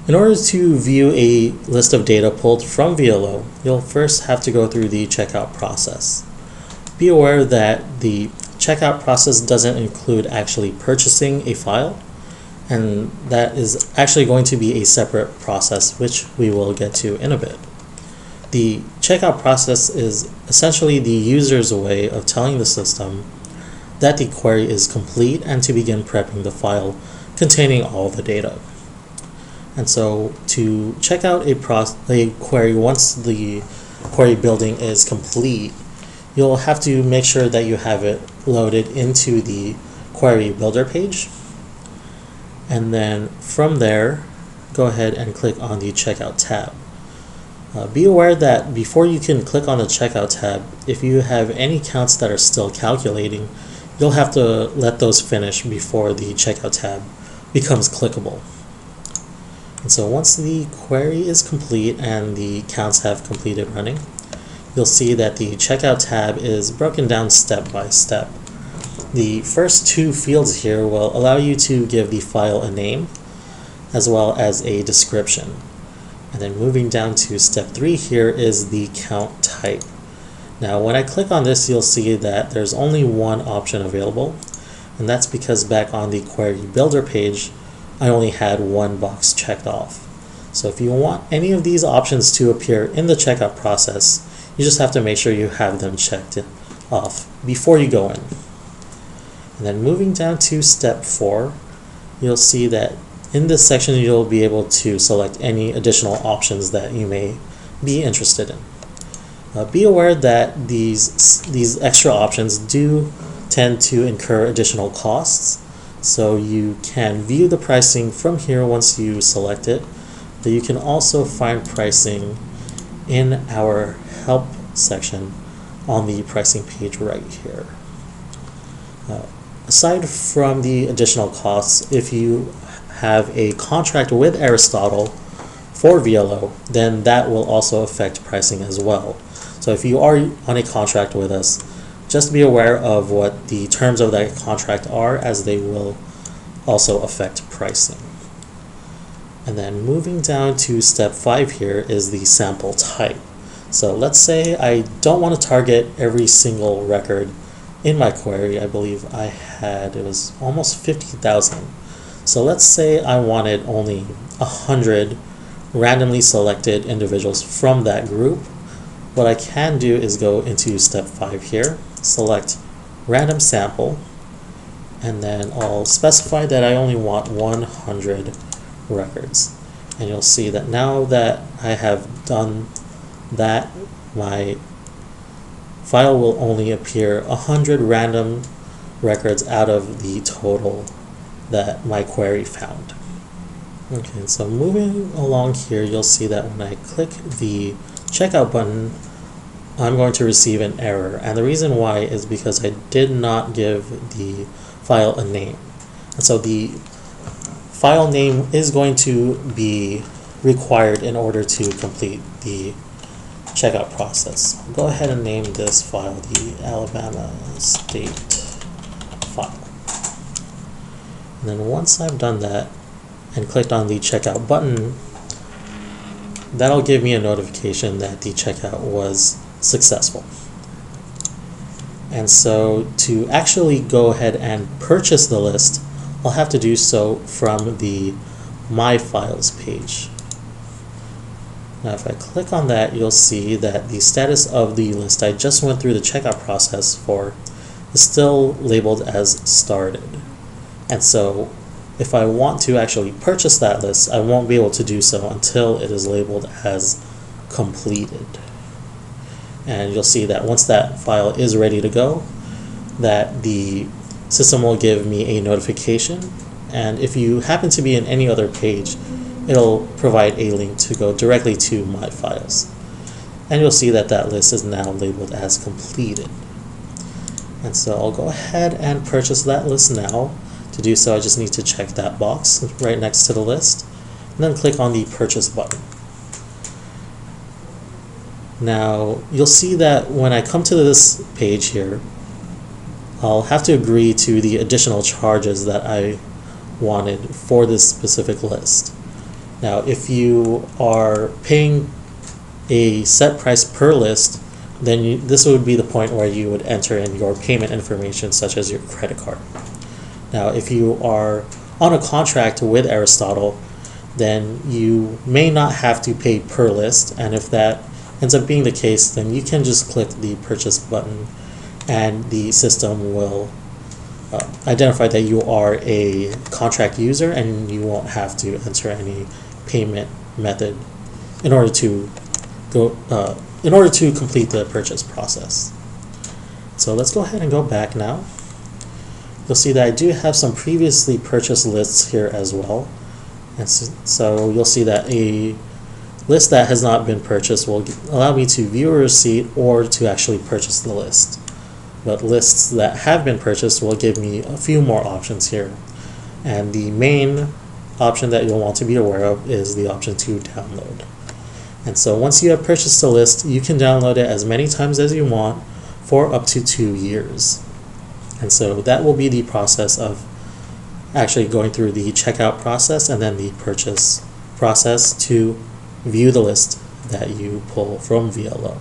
In order to view a list of data pulled from VLO, you'll first have to go through the checkout process. Be aware that the checkout process doesn't include actually purchasing a file, and that is actually going to be a separate process, which we will get to in a bit. The checkout process is essentially the user's way of telling the system that the query is complete and to begin prepping the file containing all the data. And so to check out a query once the query building is complete, you'll have to make sure that you have it loaded into the query builder page. And then from there, go ahead and click on the checkout tab. Be aware that before you can click on the checkout tab, if you have any counts that are still calculating, you'll have to let those finish before the checkout tab becomes clickable. And so once the query is complete and the counts have completed running, you'll see that the checkout tab is broken down step by step. The first two fields here will allow you to give the file a name as well as a description. And then moving down to step 3 here is the count type. Now when I click on this, you'll see that there's only one option available, and that's because back on the query builder page I only had one box checked off. So if you want any of these options to appear in the checkout process, you just have to make sure you have them checked off before you go in. And then moving down to step 4, you'll see that in this section you'll be able to select any additional options that you may be interested in. Be aware that these extra options do tend to incur additional costs, so you can view the pricing from here once you select it, but you can also find pricing in our help section on the pricing page right here. Aside from the additional costs, if you have a contract with Aristotle for VLO, then that will also affect pricing as well. So if you are on a contract with us, just be aware of what the terms of that contract are, as they will also affect pricing. And then moving down to step 5 here is the sample type. So let's say I don't want to target every single record in my query. I believe it was almost 50,000. So let's say I wanted only 100 randomly selected individuals from that group. What I can do is go into step 5 here, select random sample, and then I'll specify that I only want 100 records. And you'll see that now that I have done that, my file will only appear 100 random records out of the total that my query found. Okay, so moving along here, you'll see that when I click the checkout button, I'm going to receive an error, and the reason why is because I did not give the file a name. And so the file name is going to be required in order to complete the checkout process. I'll go ahead and name this file the Alabama State file. And then once I've done that and clicked on the checkout button, that'll give me a notification that the checkout was successful. And so to actually go ahead and purchase the list, I'll have to do so from the My Files page. Now if I click on that, you'll see that the status of the list I just went through the checkout process for is still labeled as started. And so if I want to actually purchase that list, I won't be able to do so until it is labeled as completed. And you'll see that once that file is ready to go, that the system will give me a notification, and if you happen to be in any other page, it'll provide a link to go directly to My Files. And you'll see that that list is now labeled as completed. And so I'll go ahead and purchase that list now. To do so, I just need to check that box right next to the list, and then click on the purchase button. Now you'll see that when I come to this page here, I'll have to agree to the additional charges that I wanted for this specific list. Now, if you are paying a set price per list, then this would be the point where you would enter in your payment information, such as your credit card. Now, if you are on a contract with Aristotle, then you may not have to pay per list, and if that ends up being the case, then you can just click the purchase button and the system will identify that you are a contract user and you won't have to enter any payment method in order to complete the purchase process. So let's go ahead and go back now. You'll see that I do have some previously purchased lists here as well. And so you'll see that a list that has not been purchased will allow me to view a receipt or to actually purchase the list. But lists that have been purchased will give me a few more options here. And the main option that you'll want to be aware of is the option to download. And so once you have purchased a list, you can download it as many times as you want for up to 2 years. And so that will be the process of actually going through the checkout process and then the purchase process to view the list that you pull from VLO.